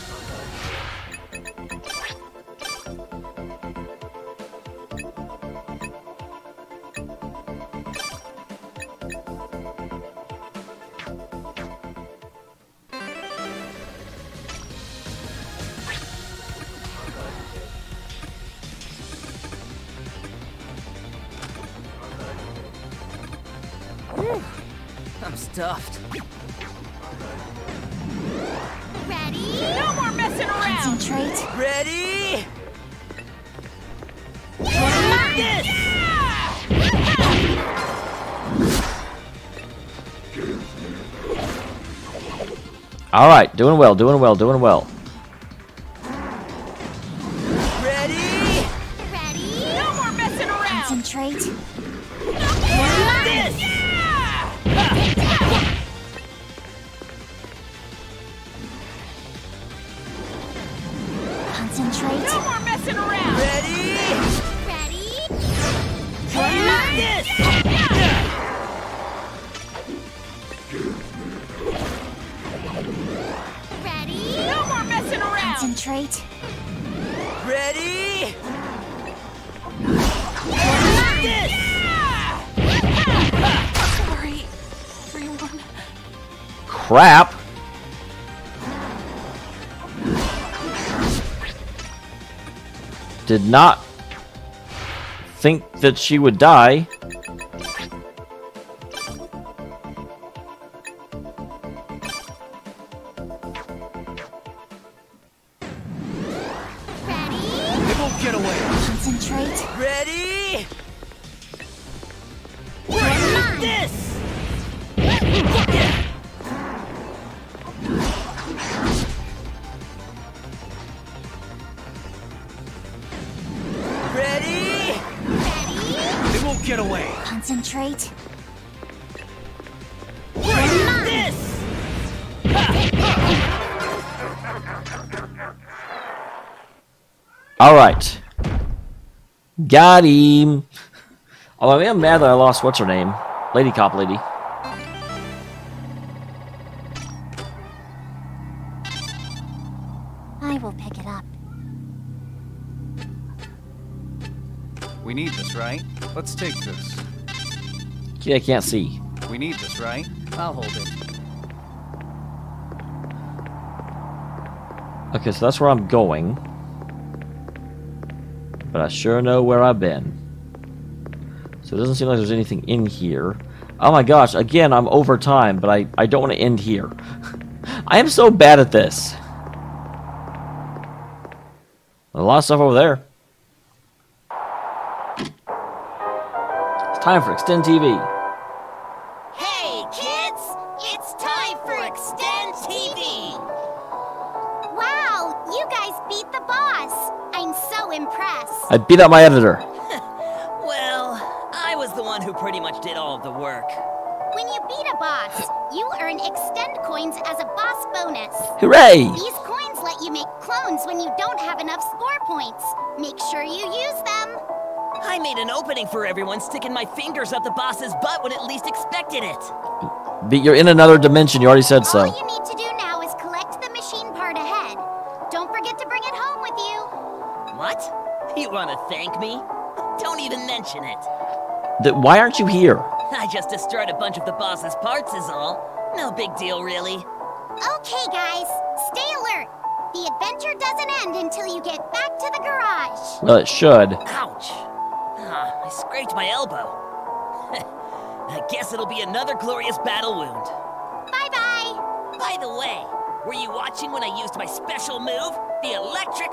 I'm stuffed. Ready? No more messing around! Concentrate. Ready? This! All right, doing well, doing well, doing well. Ready? Ready? No more messing around! Concentrate. This! Concentrate. No more messing around! Ready? Ready? This! Ready? No more messing around! Concentrate. Ready? This! Sorry, everyone. Crap. Did not think that she would die. Ready? They won't get away. Concentrate. Ready? Mine. This! Ready? Ready? They won't get away. Concentrate. This! All right. Got him. Oh, I mean, I'm mad that I lost what's her name? Lady Cop Lady. I will pick it up. We need this, right? Let's take this. Gee, I can't see. We need this, right? I'll hold it. Okay, so that's where I'm going. But I sure know where I've been. So it doesn't seem like there's anything in here. Oh my gosh, again, I'm over time, but I don't want to end here. I am so bad at this. A lot of stuff over there. It's time for Extend TV. Hey, kids! It's time for Extend TV! Wow, you guys beat the boss. I'm so impressed. I beat up my editor. Well, I was the one who pretty much did all of the work. When you beat a boss, you earn extend coins as a boss bonus. Hooray! These coins let you make clones when you don't have enough score points. Make sure you use them. I made an opening for everyone, sticking my fingers up the boss's butt when it least expected it. But you're in another dimension, you already said All so. you need to do now is collect the machine part ahead. Don't forget to bring it home with you. What? You want to thank me? Don't even mention it. Why aren't you here? I just destroyed a bunch of the boss's parts is all. No big deal, really. Okay, guys, stay alert. The adventure doesn't end until you get back to the garage. Well, it should. Ouch. Ah, I scraped my elbow. I guess it'll be another glorious battle wound. Bye-bye. By the way, were you watching when I used my special move? The electric...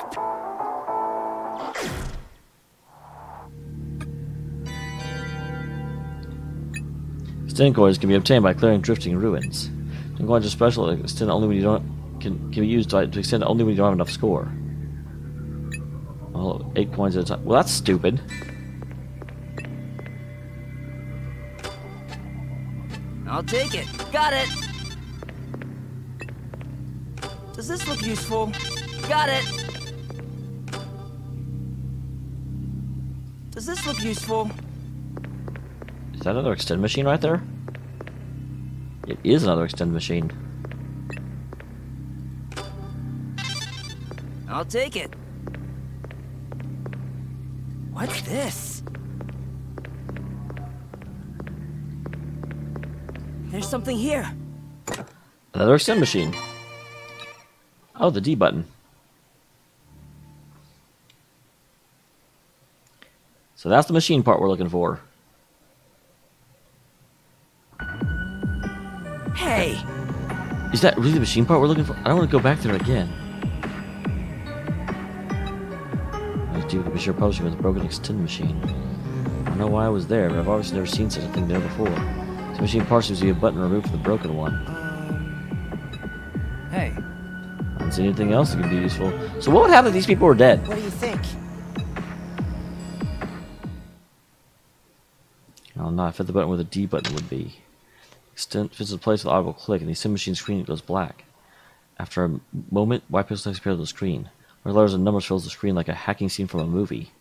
Extend coins can be obtained by clearing drifting ruins. Extend coins are special. Extend only when you don't can be used to extend only when you don't have enough score. Well, 8 coins at a time. Well, that's stupid. I'll take it. Got it. Does this look useful? Got it. Does this look useful? Is that another extend machine right there? It is another extend machine. I'll take it. What's this? There's something here. Another extend machine. Oh, the D button. So that's the machine part we're looking for. Is that really the machine part we're looking for? I don't want to go back there again. I was due to be sure publishing with a broken extend machine. I don't know why I was there, but I've obviously never seen such a thing there before. This machine part seems to be a button removed from the broken one. Hey, I don't see anything else that could be useful. So what would happen if these people were dead? What do you think? Oh no, I fit the button where the D button would be. Extend fits in place with an audible click, and the extend machine screen goes black. After a moment, white pixels text appear on the screen. Where letters and numbers fills the screen like a hacking scene from a movie.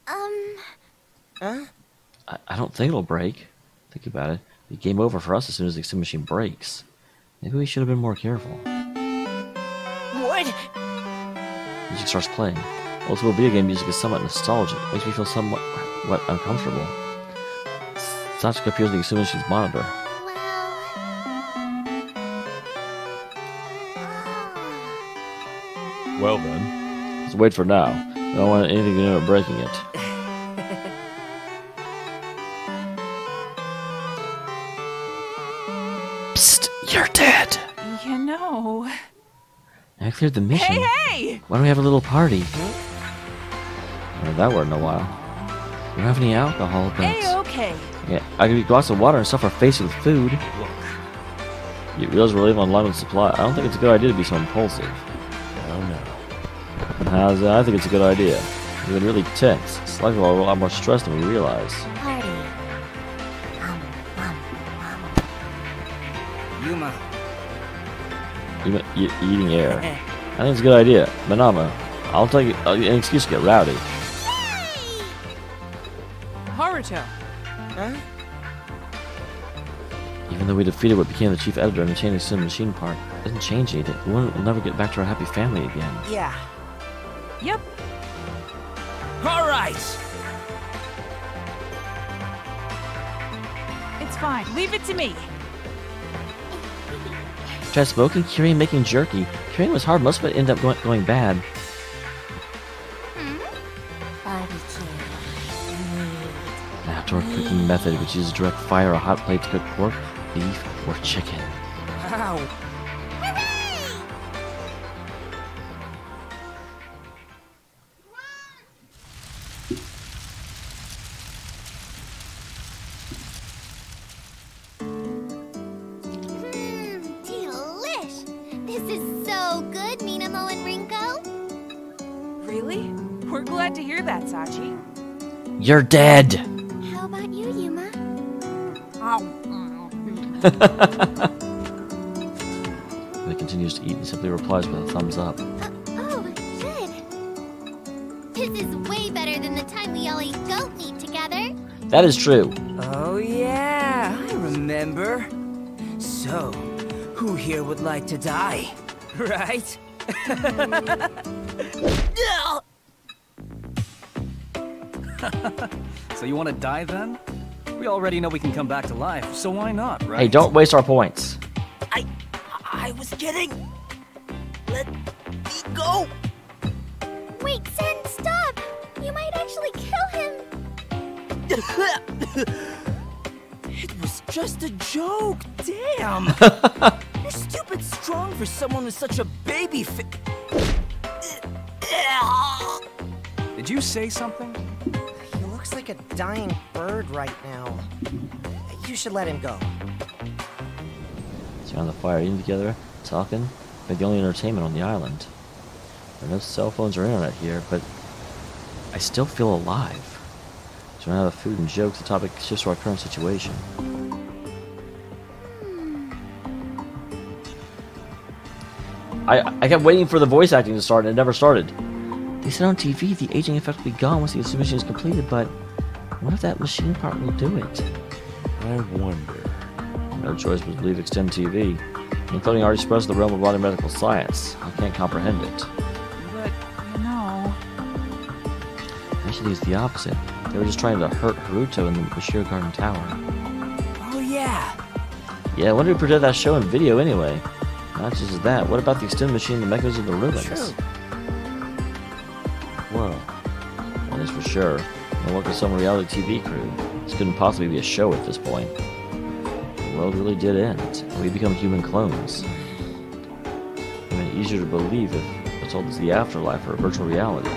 Huh? I don't think it'll break. Think about it. It'll be game over for us as soon as the extend machine breaks. Maybe we should have been more careful. What? Music starts playing. Old school video game music is somewhat nostalgic. It makes me feel somewhat uncomfortable. Zanki appears on the extend machine's monitor. Well then. Let's wait for now. I don't want anything to end up breaking it. Psst! You're dead! You know. I cleared the mission. Hey, hey! Why don't we have a little party? I haven't heard that word in a while. You don't have any alcohol, but... Hey, okay. Yeah, I could get a glass of water and stuff our face with food. You realize we're living on limited supply. I don't think it's a good idea to be so impulsive. Oh no. How's that? I think it's a good idea. We've been really tense. It's like we're a lot more stressed than we realize. Party. Yuma. You're eating air. I think it's a good idea. Manama, I'll take an excuse to get rowdy. Haruto. Huh? Even though we defeated what became the chief editor and changed the sim machine part, it doesn't change anything. We'll never get back to our happy family again. Yeah. Yep. All right. It's fine. Leave it to me. Tried smoking, curing, making jerky. Curing was hard. Most of it ended up going bad. An outdoor cooking method which uses direct fire or hot plate to cook pork, beef, or chicken. Ow. Delish! This is so good, Minamo and Rinko. Really? We're glad to hear that, Sachi. You're dead! How about you, Yuma? He continues to eat and simply replies with a thumbs up. Oh, good. This is way better than the time we all ate goat meat together. That is true. Oh yeah, I remember. So, who here would like to die? Right? So you want to die then? We already know we can come back to life, so why not, right? Hey, don't waste our points. I was kidding. Let me go. Wait, Sen, stop! You might actually kill him. It was just a joke. Damn. You're stupid strong for someone with such a baby face. Did you say something? He looks like a dying bird right now. You should let him go. Surround the fire, eating together, talking. They're the only entertainment on the island. There are no cell phones or internet here, but I still feel alive. Surrounded by food and jokes, the topic shifts to our current situation. I kept waiting for the voice acting to start and it never started. They said on TV the aging effect will be gone once the machine is completed, but what if that machine part will do it? I wonder. No choice but to leave Extend TV. Including already expressed in the realm of modern medical science. I can't comprehend it. But, you know... Actually, it's the opposite. They were just trying to hurt Haruto in the Bashir Garden Tower. Oh yeah. Yeah, when did we project that show and video anyway? Not just that, what about the Extend machine and the mechanism of the ruins? True. Whoa. That is for sure. And look at some reality TV crew. This couldn't possibly be a show at this point. world really did end, and we become human clones. I mean, easier to believe if it's told us the afterlife or virtual reality.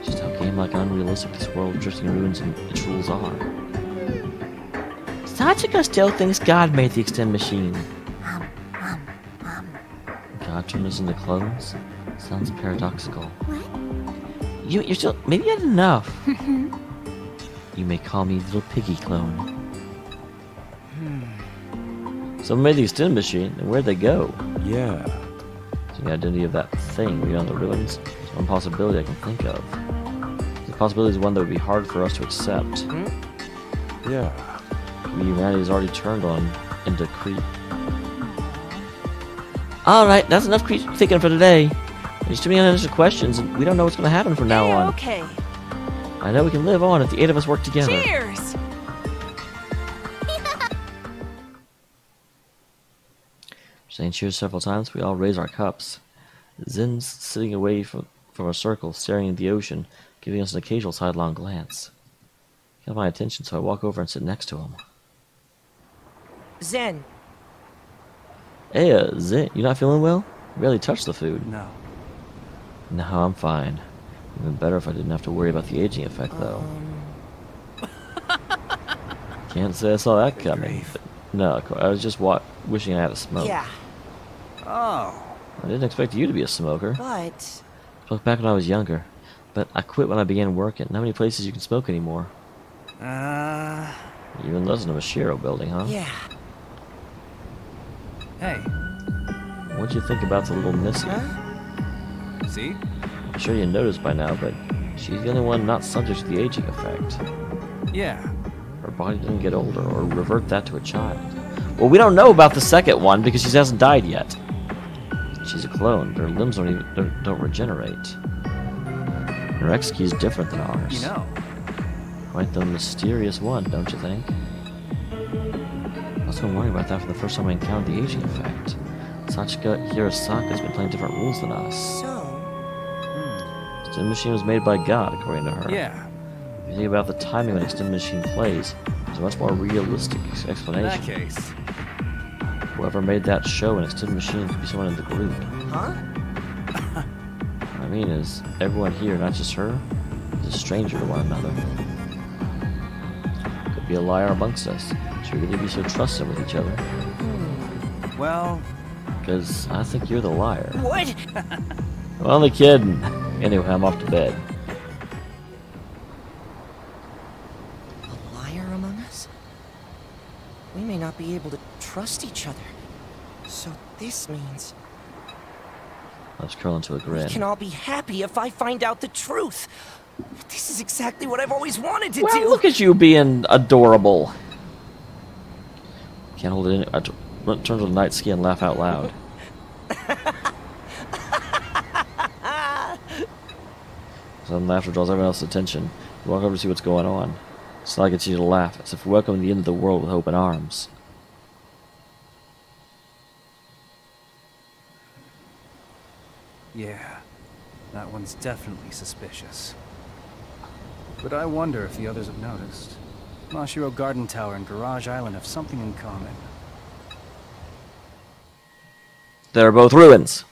Just how game-like and unrealistic this world of drifting ruins and its rules are. Sachika still thinks God made the extend machine. God turned us into clones? Sounds paradoxical. What? You're still... Maybe you had enough. You may call me Little Piggy Clone. Someone made the extend machine, and where'd they go? Yeah. So the identity of that thing beyond the ruins is one possibility I can think of. The possibility is one that would be hard for us to accept. Yeah. Maybe humanity has already turned on into creep. Alright, that's enough creep thinking for today. There's too many unanswered questions, and we don't know what's going to happen from now on. Okay. I know we can live on if the 8 of us work together. Cheers! Saying cheers several times, we all raise our cups. Zin's sitting away from our circle, staring at the ocean, giving us an occasional sidelong glance. He got my attention, so I walk over and sit next to him. Zen, Hey, Zin, you not feeling well? You barely touched the food. No. No, I'm fine. Even better if I didn't have to worry about the aging effect, though. Can't say I saw that coming. But no, I was just wishing I had a smoke. yeah, Oh. I didn't expect you to be a smoker. but... Smoked back when I was younger, but I quit when I began working. Not many places you can smoke anymore. Even less than a Mashiro building, huh? Yeah. Hey. What'd you think about the little Missy? Huh? See? I'm sure you noticed by now, but she's the only one not subject to the aging effect. Yeah. Her body didn't get older or revert that to a child. Well, we don't know about the second one because she hasn't died yet. She's a clone, but her limbs don't regenerate. Her X-key is different than ours. You know. Quite the mysterious one, don't you think? I was been worrying about that from the first time I encountered the aging effect. Sachika Hirosaka's been playing different rules than us. So... Extend machine was made by God, according to her. Yeah. If you think about the timing when extend machine plays, there's a much more realistic In explanation. that case. Whoever made that show and extend machine could be someone in the group. Huh? What I mean is, everyone here, not just her, is a stranger to one another. Could be a liar amongst us. Should we really be so trusting with each other? Well, Because I think you're the liar. What? I'm only kidding. Anyway, I'm off to bed. A liar among us? We may not be able to trust each other. So this means... Let's curl into a we grin. can all be happy if I find out the truth. This is exactly what I've always wanted to Well, do. look at you being adorable. Can't hold it in. I turn to the night ski and laugh out loud. Sudden laughter draws everyone else's attention. You walk over to see what's going on. Sly gets you to laugh, as if welcoming the end of the world with open arms. yeah. That one's definitely suspicious. But I wonder if the others have noticed. Mashiro Garden Tower and Garage Island have something in common. They're both ruins.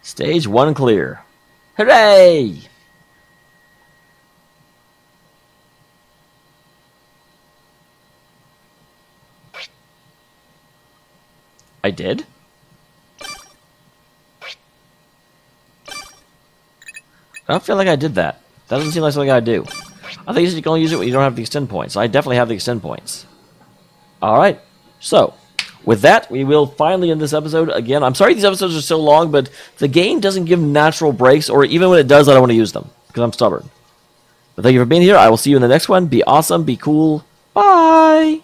Stage 1 clear. Hooray! I did? I don't feel like I did that. That doesn't seem like something I do. I think you can only use it when you don't have the extend points. I definitely have the extend points. Alright, so with that, we will finally end this episode. Again, I'm sorry these episodes are so long, but the game doesn't give natural breaks, or even when it does, I don't want to use them, because I'm stubborn. But thank you for being here. I will see you in the next one. Be awesome, be cool. Bye!